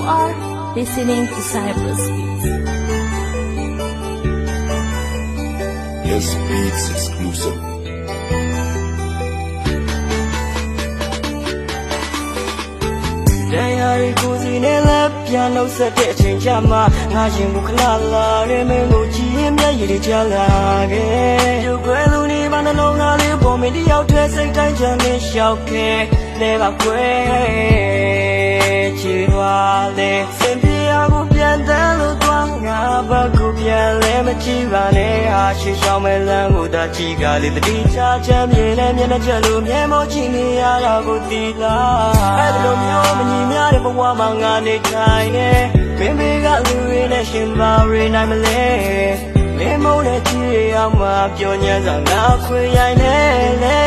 are listening to Cyprus Beats. Yes, Beats exclusive. Dayari kuzi nela piano sete chinjama ngajin buklala remenu chimya yiri jala ge yukwelu ni bana no ngali bomi di yaw twe sai tai chan ni shaw ke le ba kwe chi twa le sin pia bu pian dan lu twa nga ba ku pian le ma chi ba ne ha shi shaw me lan ku da chi ga le ti cha chan mye ne mye na chat lu mye mo chi ni ya ra ku ti la ai lo myo ma ni mya de bwa ma nga ne thai ne bin bi ga lu ri ne shin ba ri nai ma le me mo ne chi ya ma pyo nyan sa nga khwe yai ne le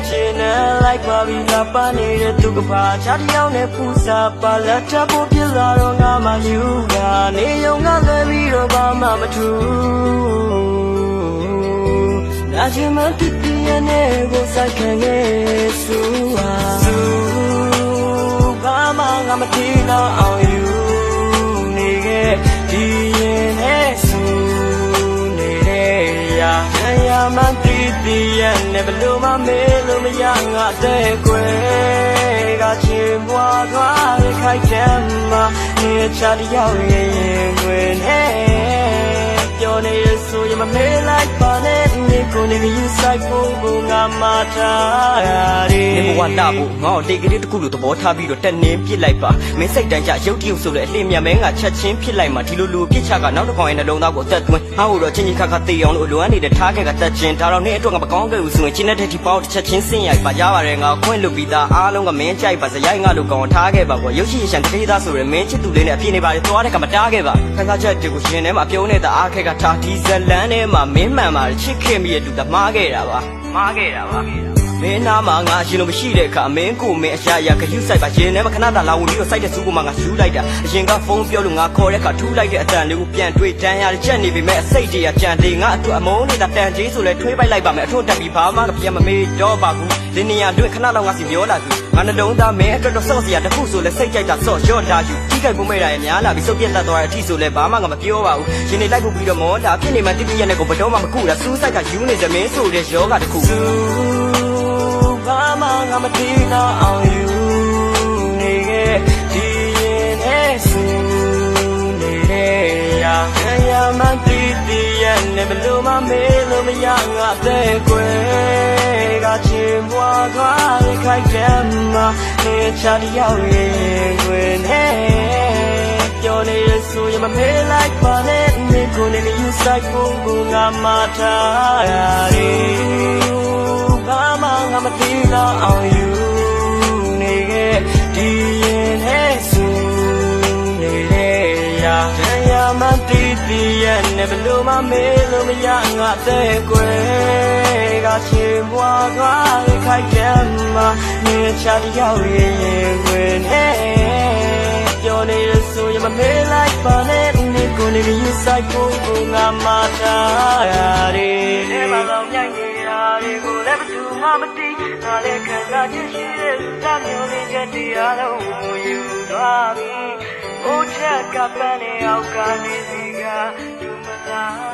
chin na like ba bi la pa ne de tu ka pa cha ti yaw ne phu sa pa la cha po pya la ro nga ma yu ga ne yong nga le bi ro ba ma ma thu na chi ma ti ti ya ne go sa khan ge su ha su ba ma nga ma ti na ao yu ne ge ti yin ne su ne de ya ya ma ti ti ya ne ba lo ma me lo ma ya nga de kwe ga chin bwa twa le khai chan ma ne cha ti yaw yin kwen neပြောနေရဆိုရင်မမေးလိုက်ပါနဲ့ဒီကိုနေယူဆိုင်ဖို့ကိုငါမထားရတယ်နေဘဝတာဖို့ငါ့ကိုတေကလေးတစ်ခုလိုသဘောထားပြီးတော့တက်နေပြစ်လိုက်ပါမင်းစိတ်တန်းကြရုပ်တရုပ်ဆိုလဲအလှမြတ်မဲငါချက်ချင်းဖြစ်လိုက်မှာဒီလိုပြစ်ချကနောက်တစ်ခေါင်ရဲ့နှလုံးသားကိုအသက်သွင်းငါ့ကိုတော့ချင်းချင်းခါခါတေအောင်လို့လိုအပ်နေတဲ့ထားခဲ့ကတက်ချင်းဒါတော့နေအတွက်ငါမကောင်းခဲ့ဘူးဆိုရင်ချင်းတဲ့ဒီပေါက်တစ်ချက်ချင်းဆင်းရိုက်ပါရပါတယ်ငါခွင့်လွတ်ပြီးသားအားလုံးကမင်းကြိုက်ပါစရိုက်ငါလိုကောင်းထားခဲ့ပါကွာရုပ်ရှိရရှန်တတိသားဆိုရယ်မင်းချစ်သူလေးနဲ့အပြည့်နေပါလေသွားတဲ့ကမတားခဲ့ပါခန်းစားချက်တွေကိုရှင်ထဲမှာပြုံးနေတာအားခက်ကထားဒီဇလန်းထဲမှာမင်းမှန်ပါချစ်ခင်မိရဲ့လူသားမှားခဲ့တာပါမင်းနာမှာငါရှင်လို့မရှိတဲ့အခါမင်းကိုမင်းအရာရာခယူးဆိုင်ပါရှင်ထဲမှာခဏတာလာဝင်ပြီးတော့စိုက်တဲ့စူးကိုမှငါယူလိုက်တာအရင်ကဖုန်းပြောလို့ငါခေါ်တဲ့အခါထူးလိုက်တဲ့အတန်လေးကိုပြန်တွေ့တန်းရတဲ့ချက်နေပေမဲ့အစိတ်တရကြံသေးငါအတွက်အမုန်းနေတာတန်ကြီးဆိုလဲထွေးပိုက်လိုက်ပါမယ်အထွတ်တက်ပြီးဘာမှပြန်မမေးတော့ပါဘူးဒီနေရာတွေ့ခဏလောက်ငါစီပြောလာသူငါနှလုံးသားမင်းအတွက်တော့စော့စရာတစ်ခုဆိုလဲစိတ်ကြိုက်တာစော့ရော့တာယူထိခိုက်ပုံမဲ့တာရဲ့များလာပြီးစုပ်ပြက်လက်သွားတဲ့အထိဆိုလဲဘာမှငါမပြောပါဘူးရှင်နေလိုက်ဖို့ပြီးတော့မောတာဖြစ်နေမှတိတိရဲ့နဲ့ကိုဘတော်မှမကူတာစူးစိုက်ကယူနေစမင်းဆိုတဲ့ယောဂတစ်ခုဘာမှငါမတီးတော့အောင်ယူနေခဲ့ဒီရင်နဲ့ဆူနေတဲ့ရာမန်တီးတီးရဲ့နဲ့ဘလို့မမေးလို့မရငါတဲ့ကွယ်ကချင်ဘွားသွားရခိုက်တယ်မှာနေချာရောက်ရင်ကွယ်နဲ့ပြောနေရဆိုရင်မမေးလိုက်ပါနဲ့နေကိုနေယူဆိုင်ဖို့ကိုငါမထားရတယ်ဘာမှငါမတီးတော့အောင်ယူနေခဲ့ဒီရင်နဲ့ဆူနေတဲ့ရာမန်တီးတီးရဲ့နဲ့ဘလို့မမေးလို့မရငါတဲ့ကွယ်ကချင်ဘွားသွားရခိုက်တယ်မှာနေချာရောက်ရင်ကွယ်နဲ့ပြောနေရဆိုရင်မမေးလိုက်ပါနဲ့ဒီကိုနေယူဆိုင်ဖို့ကိုငါမထားရတယ်ဒီမှာတော့မြိုက်နေတာတွေကိုလည်းဘယ်သူမှမသိငါလည်းခံစားချက်ရှိတဲ့စမျိုးလေးချက်တရားလုံးယူသွားပြီဘုချက်ကပန်းနဲ့အောက်ကနေစီကယူမလား